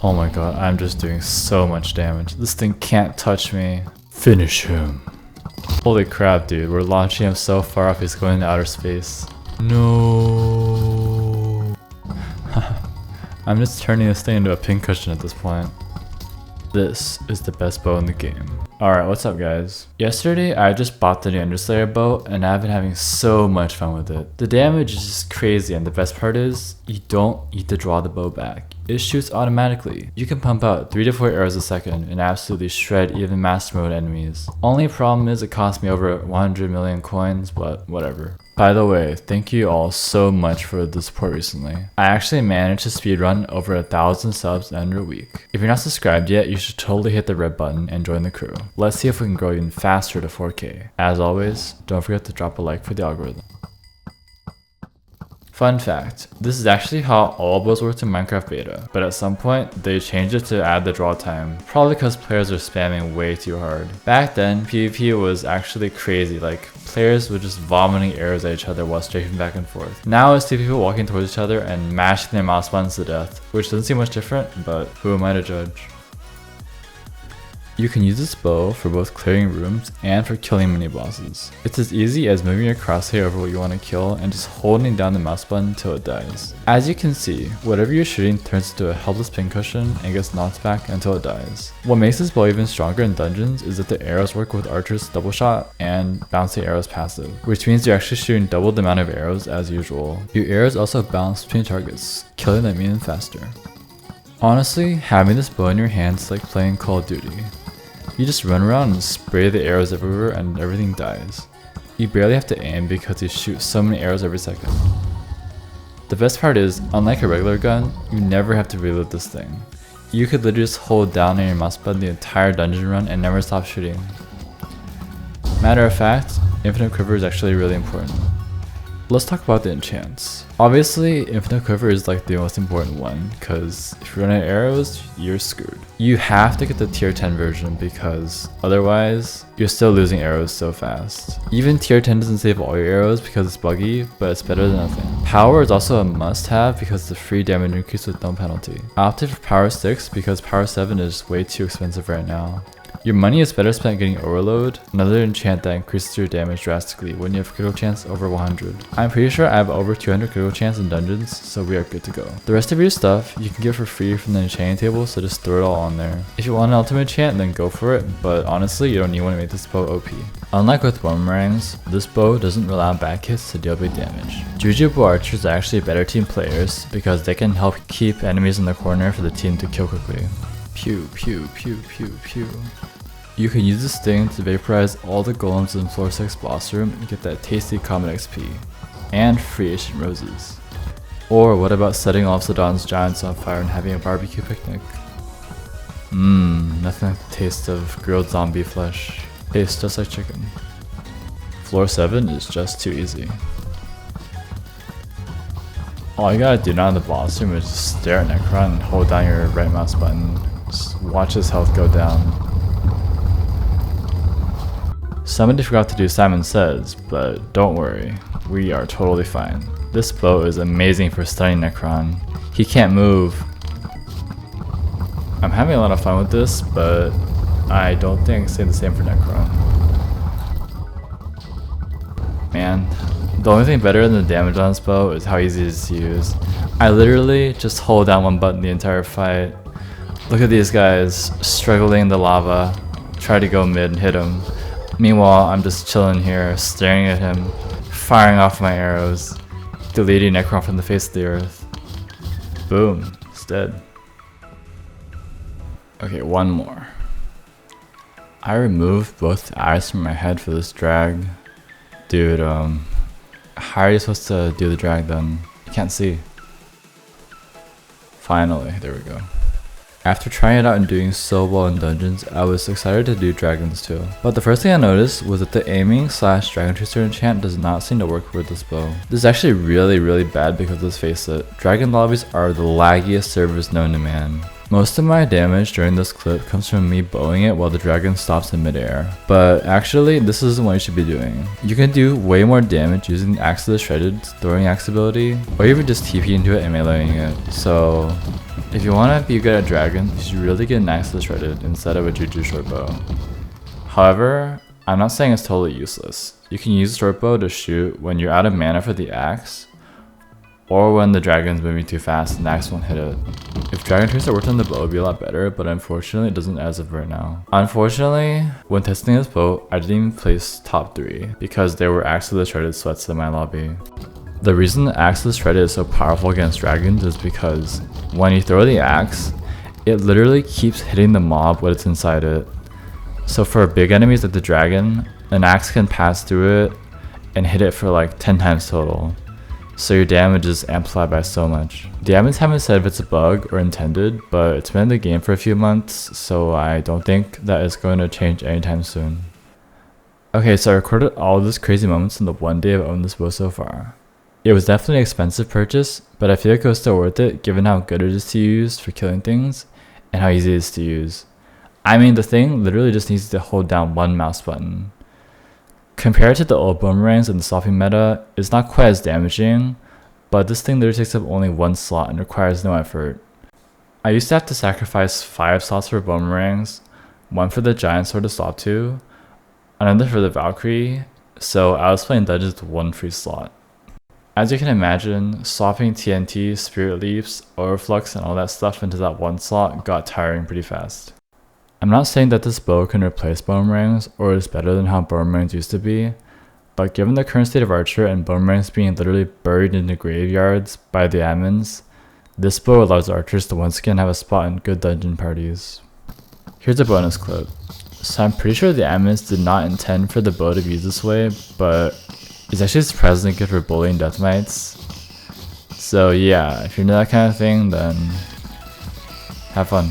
Oh my god, I'm just doing so much damage. This thing can't touch me. Finish him. Holy crap, dude. We're launching him so far off, he's going into outer space. No. I'm just turning this thing into a pincushion at this point. This is the best bow in the game. Alright, what's up guys? Yesterday I just bought the new underslayer bow and I've been having so much fun with it. The damage is just crazy and the best part is, you don't need to draw the bow back. It shoots automatically. You can pump out 3 to 4 arrows a second and absolutely shred even master mode enemies. Only problem is it cost me over 100 million coins, but whatever. By the way, thank you all so much for the support recently. I actually managed to speedrun over 1,000 subs in under a week. If you're not subscribed yet, you should totally hit the red button and join the crew. Let's see if we can grow even faster to 4K. As always, don't forget to drop a like for the algorithm. Fun fact, this is actually how all bows worked in Minecraft beta, but at some point, they changed it to add the draw time, probably because players are spamming way too hard. Back then, PvP was actually crazy, like players were just vomiting arrows at each other while strafing back and forth. Now I see people walking towards each other and mashing their mouse buttons to death, which doesn't seem much different, but who am I to judge? You can use this bow for both clearing rooms and for killing mini bosses. It's as easy as moving your crosshair over what you want to kill and just holding down the mouse button until it dies. As you can see, whatever you're shooting turns into a helpless pincushion and gets knocked back until it dies. What makes this bow even stronger in dungeons is that the arrows work with Archer's double shot and bouncy arrows passive, which means you're actually shooting double the amount of arrows as usual. Your arrows also bounce between targets, killing them even faster. Honestly, having this bow in your hands is like playing Call of Duty. You just run around and spray the arrows everywhere and everything dies. You barely have to aim because you shoot so many arrows every second. The best part is, unlike a regular gun, you never have to reload this thing. You could literally just hold down on your mouse button the entire dungeon run and never stop shooting. Matter of fact, infinite quiver is actually really important. Let's talk about the enchants. Obviously, infinite quiver is like the most important one, because if you run out of arrows, you're screwed. You have to get the tier 10 version because otherwise, you're still losing arrows so fast. Even tier 10 doesn't save all your arrows because it's buggy, but it's better than nothing. Power is also a must have because it's a free damage increase with no penalty. I opted for power 6 because power 7 is way too expensive right now. Your money is better spent getting Overload, another enchant that increases your damage drastically when you have critical chance over 100. I'm pretty sure I have over 200 critical chance in dungeons, so we are good to go. The rest of your stuff you can get for free from the enchanting table, so just throw it all on there. If you want an ultimate enchant, then go for it, but honestly you don't need one to make this bow OP. Unlike with boomerangs, this bow doesn't rely on back hits to deal big damage. Juju archers are actually better team players because they can help keep enemies in the corner for the team to kill quickly. Pew pew pew pew pew. You can use this thing to vaporize all the golems in floor 6 boss room and get that tasty common XP. And free ancient roses. Or what about setting off Zidon's giants on fire and having a barbecue picnic? Nothing like the taste of grilled zombie flesh. Tastes just like chicken. Floor 7 is just too easy. All you gotta do now in the boss room is just stare at Necron and hold down your right mouse button. Just watch his health go down. Somebody forgot to do Simon Says, but don't worry, we are totally fine. This bow is amazing for stunning Necron. He can't move. I'm having a lot of fun with this, but I don't think I can say the same for Necron. Man, the only thing better than the damage on this bow is how easy it is to use. I literally just hold down one button the entire fight. Look at these guys struggling in the lava, try to go mid and hit him. Meanwhile, I'm just chilling here, staring at him, firing off my arrows, deleting Necron from the face of the earth. Boom, it's dead. Okay, one more. I removed both eyes from my head for this drag. Dude, how are you supposed to do the drag then? You can't see. Finally, there we go. After trying it out and doing so well in dungeons, I was excited to do dragons too. But the first thing I noticed was that the aiming / dragon chaser enchant does not seem to work with this bow. This is actually really bad because let's face it, dragon lobbies are the laggiest servers known to man. Most of my damage during this clip comes from me bowing it while the dragon stops in midair, but actually this isn't what you should be doing. You can do way more damage using Axe of the Shredded throwing axe ability, or even just TP into it and meleeing it. So if you want to be good at dragons, you should really get an Axe of the Shredded instead of a Juju Shortbow. However, I'm not saying it's totally useless. You can use Shortbow to shoot when you're out of mana for the axe, or when the dragon's moving too fast and the axe won't hit it. If dragon tracer worked on the bow, it would be a lot better, but unfortunately it doesn't as of right now. Unfortunately, when testing this bow, I didn't even place top 3 because there were Axe of the Shredded sweats in my lobby. The reason the Axe of the Shredded is so powerful against dragons is because when you throw the axe, it literally keeps hitting the mob when it's inside it. So for big enemies like the dragon, an axe can pass through it and hit it for like 10 times total. So your damage is amplified by so much. The admins haven't said if it's a bug or intended, but it's been in the game for a few months, so I don't think that it's going to change anytime soon. Okay, so I recorded all of these crazy moments in the one day I've owned this bow so far. It was definitely an expensive purchase, but I feel like it was still worth it given how good it is to use for killing things and how easy it is to use. I mean, the thing literally just needs to hold down one mouse button. Compared to the old boomerangs in the swapping meta, it's not quite as damaging, but this thing literally takes up only one slot and requires no effort. I used to have to sacrifice 5 slots for boomerangs, one for the giant sword to swap to, another for the Valkyrie, so I was playing dungeons with 1 free slot. As you can imagine, swapping TNT, Spirit Leaps, Overflux and all that stuff into that one slot got tiring pretty fast. I'm not saying that this bow can replace boomerangs or is better than how boomerangs used to be, but given the current state of Archer and boomerangs being literally buried into graveyards by the admins, this bow allows archers to once again have a spot in good dungeon parties. Here's a bonus clip. So I'm pretty sure the admins did not intend for the bow to be used this way, but it's actually surprisingly good for bullying death mites. So yeah, if you're into that kind of thing, then have fun.